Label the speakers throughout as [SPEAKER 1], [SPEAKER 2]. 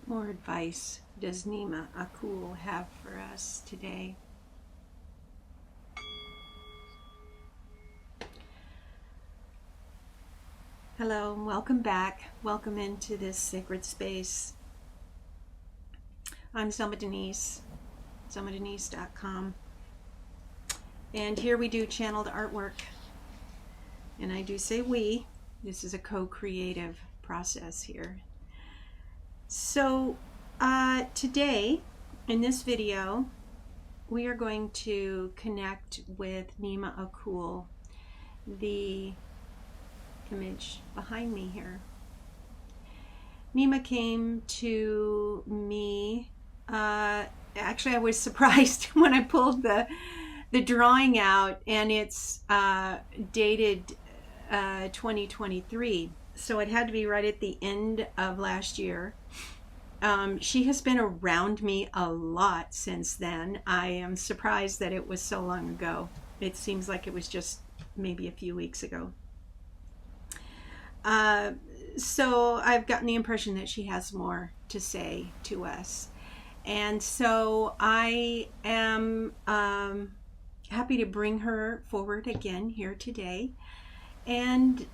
[SPEAKER 1] More advice does Neemah Akul have for us today? Hello, and welcome back. Welcome into this sacred space. I'm Zelma Denise, zelmadenise.com. And here we do channeled artwork. And I do say we. This is a co-creative process here. So today, in this video, we are going to connect with Neemah Akul, the image behind me here. Neemah came to me, actually I was surprised when I pulled the drawing out, and it's dated 2023, so it had to be right at the end of last year. She has been around me a lot since then. I am surprised that it was so long ago. It seems like it was just maybe a few weeks ago. So I've gotten the impression that she has more to say to us. And so I am happy to bring her forward again here today. And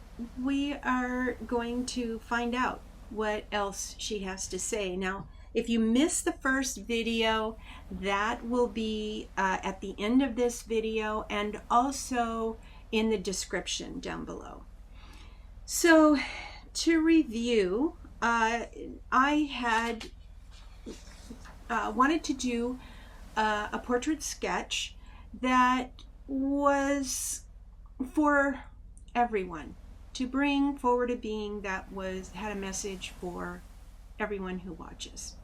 [SPEAKER 1] we are going to find out what else she has to say. Now, if you missed the first video, that will be at the end of this video and also in the description down below. So, to review, I had wanted to do a portrait sketch that was for everyone, to bring forward a being that had a message for everyone who watches.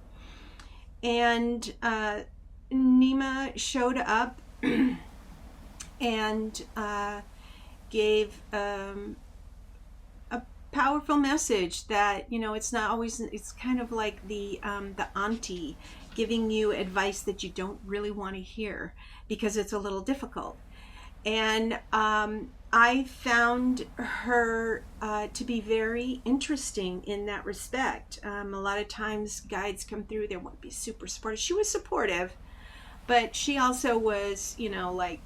[SPEAKER 1] And Neemah showed up and gave a powerful message that, you know, it's not always, it's kind of like the auntie giving you advice that you don't really want to hear because it's a little difficult. And I found her to be very interesting in that respect. A lot of times guides come through, they won't be super supportive. She was supportive, but she also was, you know, like,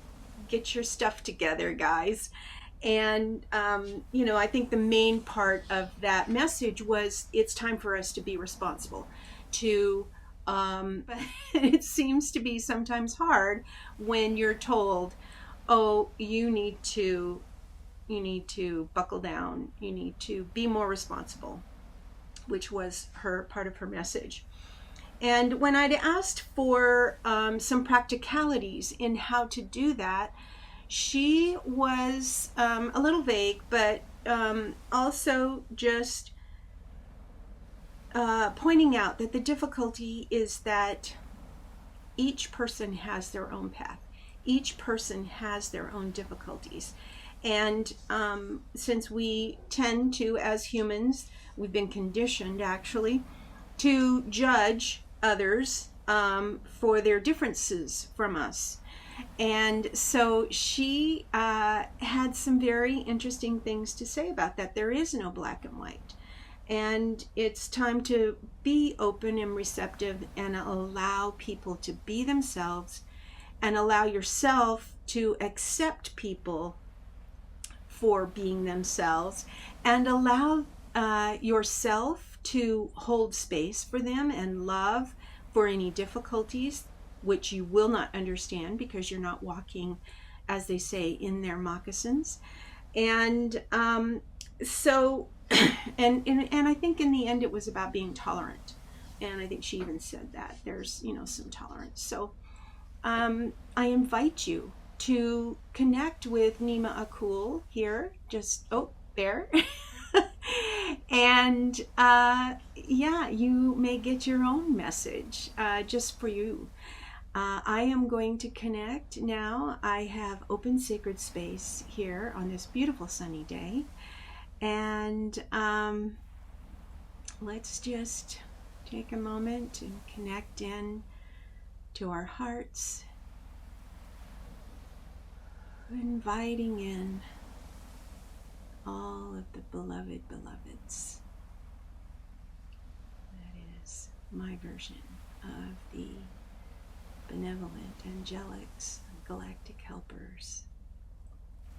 [SPEAKER 1] get your stuff together, guys. And, you know, I think the main part of that message was it's time for us to be responsible, but it seems to be sometimes hard when you're told, oh, you need to buckle down, you need to be more responsible, which was part of her message. And when I'd asked for some practicalities in how to do that, she was a little vague, but also just pointing out that the difficulty is that each person has their own path. Each person has their own difficulties. And since we tend to, as humans, we've been conditioned actually to judge others for their differences from us. And so she had some very interesting things to say about that. There is no black and white. And it's time to be open and receptive and allow people to be themselves, and allow yourself to accept people for being themselves, and allow yourself to hold space for them and love for any difficulties which you will not understand because you're not walking, as they say, in their moccasins. And so and I think in the end it was about being tolerant, and I think she even said that there's, you know, some tolerance. So I invite you to connect with Neemah Akul here, just there. And yeah, you may get your own message just for you. I am going to connect now. I have open sacred space here on this beautiful sunny day, and let's just take a moment and connect in to our hearts, inviting in all of the beloveds. That is my version of the benevolent angelics, galactic helpers,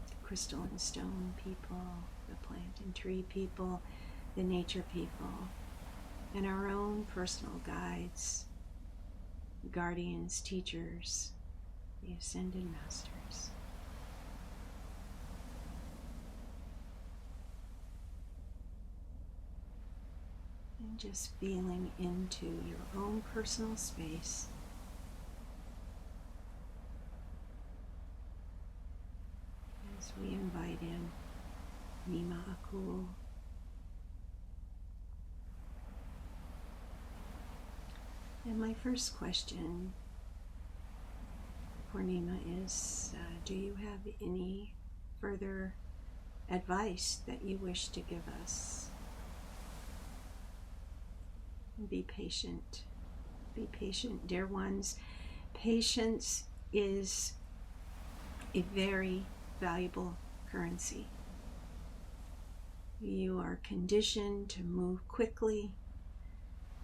[SPEAKER 1] the crystal and stone people, the plant and tree people, the nature people, and our own personal guides, guardians, teachers, the ascended masters. And just feeling into your own personal space. As we invite in Neemah, Akul, and my first question for Neemah is, do you have any further advice that you wish to give us? Be patient. Be patient, dear ones. Patience is a very valuable currency. You are conditioned to move quickly,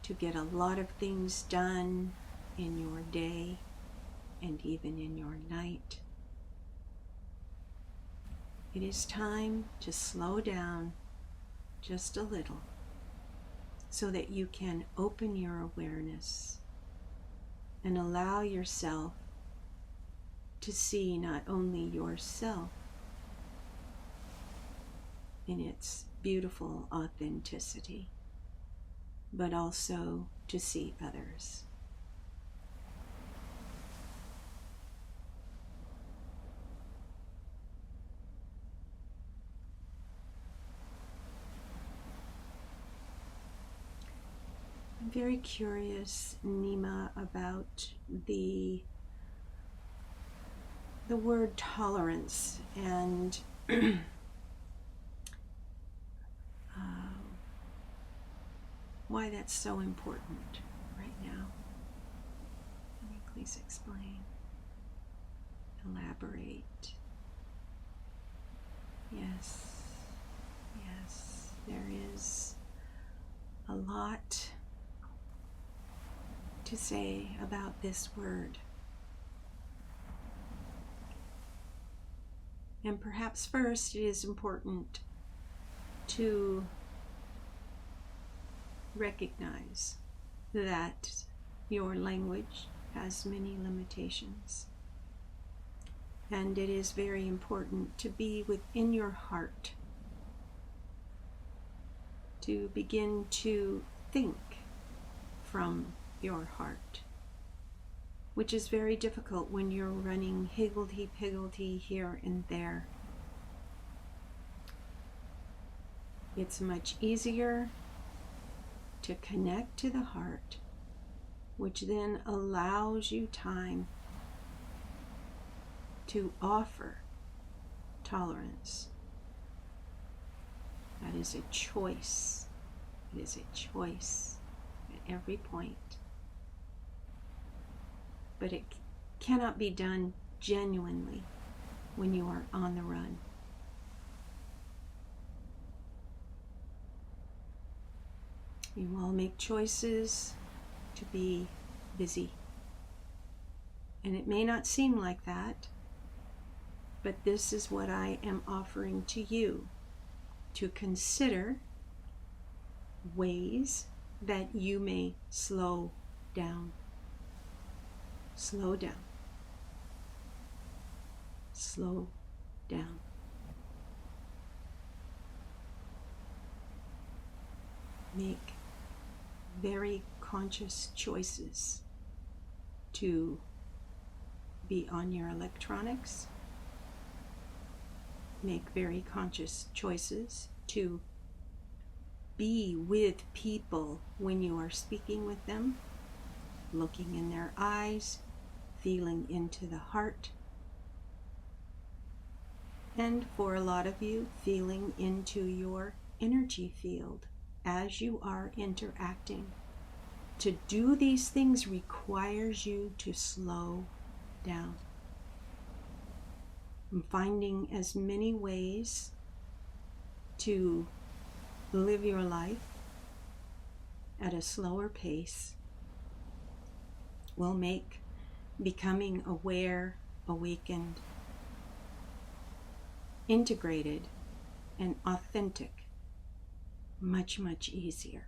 [SPEAKER 1] to get a lot of things done in your day and even in your night. It is time to slow down just a little so that you can open your awareness and allow yourself to see not only yourself in its beautiful authenticity, but also to see others. I'm very curious, Neemah, about the word tolerance and why that's so important right now. Can you please explain? Elaborate. Yes, there is a lot to say about this word. And perhaps first it is important to recognize that your language has many limitations. And it is very important to be within your heart, to begin to think from your heart, which is very difficult when you're running higgledy-piggledy here and there. It's much easier to connect to the heart, which then allows you time to offer tolerance. That is a choice. It is a choice at every point. But it cannot be done genuinely when you are on the run. You all make choices to be busy. And it may not seem like that, but this is what I am offering to you, to consider ways that you may slow down. Slow down. Slow down. Make very conscious choices to be on your electronics. Make very conscious choices to be with people when you are speaking with them, looking in their eyes, feeling into the heart, and for a lot of you, feeling into your energy field as you are interacting. To do these things requires you to slow down. I'm finding as many ways to live your life at a slower pace will make becoming aware, awakened, integrated, and authentic much, much easier.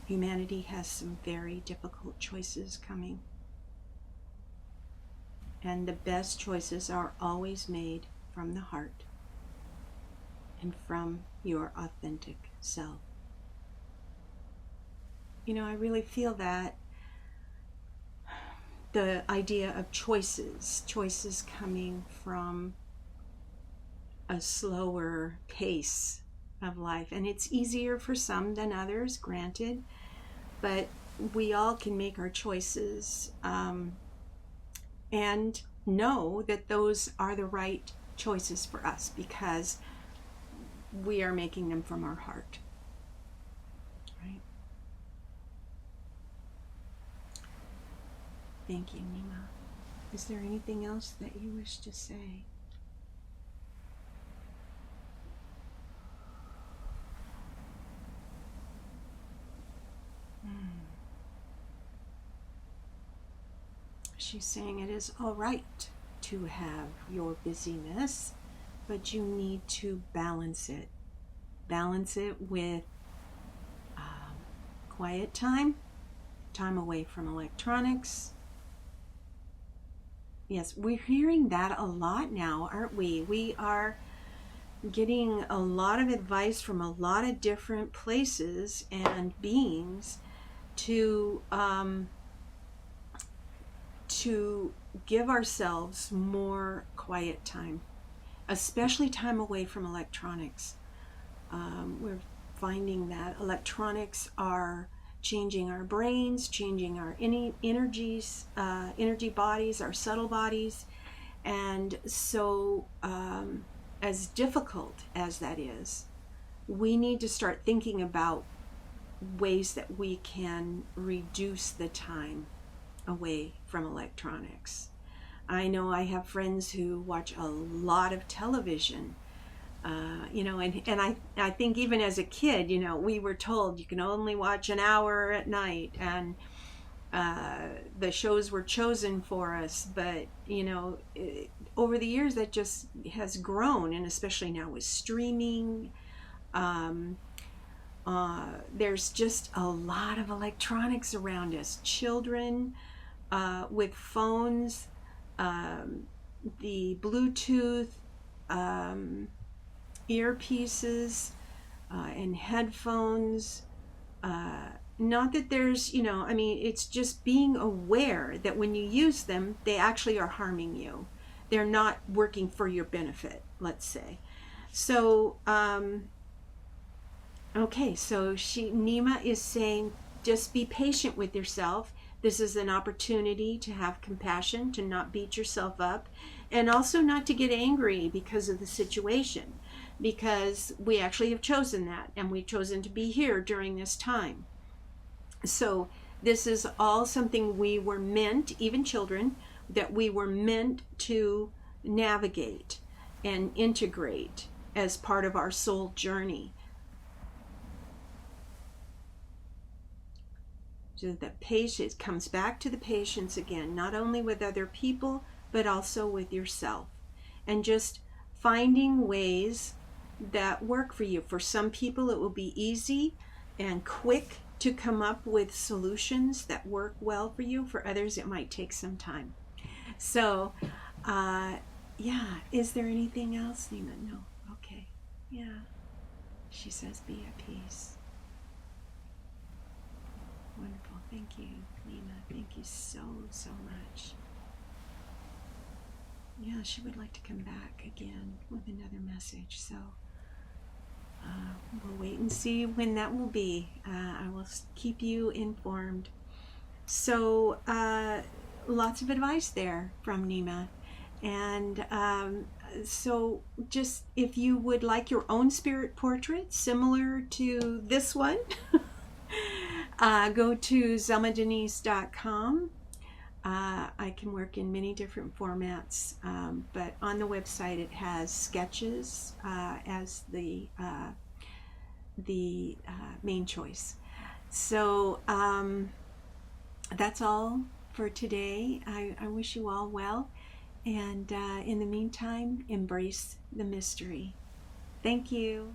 [SPEAKER 1] Humanity has some very difficult choices coming. And the best choices are always made from the heart and from your authentic self. You know, I really feel that the idea of choices coming from a slower pace of life. And it's easier for some than others, granted, but we all can make our choices and know that those are the right choices for us because we are making them from our heart. Right? Thank you, Neemah. Is there anything else that you wish to say? She's saying it is all right to have your busyness, but you need to balance it. Balance it with quiet time away from electronics. Yes, we're hearing that a lot now, aren't we? We are getting a lot of advice from a lot of different places and beings to give ourselves more quiet time, especially time away from electronics. We're finding that electronics are changing our brains, changing our energies, energy bodies, our subtle bodies. And so as difficult as that is, we need to start thinking about ways that we can reduce the time away from electronics. I know I have friends who watch a lot of television, and I think even as a kid, we were told you can only watch an hour at night, and the shows were chosen for us, but over the years that just has grown, and especially now with streaming, there's just a lot of electronics around us. Children with phones, the Bluetooth earpieces and headphones. Not that there's, it's just being aware that when you use them, they actually are harming you. They're not working for your benefit, let's say. So, okay, so Neemah is saying, just be patient with yourself. This is an opportunity to have compassion, to not beat yourself up, and also not to get angry because of the situation, because we actually have chosen that, and we've chosen to be here during this time. So this is all something we were meant, even children, that we were meant to navigate and integrate as part of our soul journey. So the patience comes back to the patience again, not only with other people, but also with yourself. And just finding ways that work for you. For some people, it will be easy and quick to come up with solutions that work well for you. For others, it might take some time. So, is there anything else, Neemah? No. Okay. Yeah. She says, be at peace. Wonderful. Thank you, Neemah. Thank you so, so much. Yeah, she would like to come back again with another message. So we'll wait and see when that will be. I will keep you informed. So lots of advice there from Neemah. And so just if you would like your own spirit portrait similar to this one, go to zelmadenise.com. I can work in many different formats, but on the website it has sketches as the main choice. So that's all for today. I wish you all well. And in the meantime, embrace the mystery. Thank you.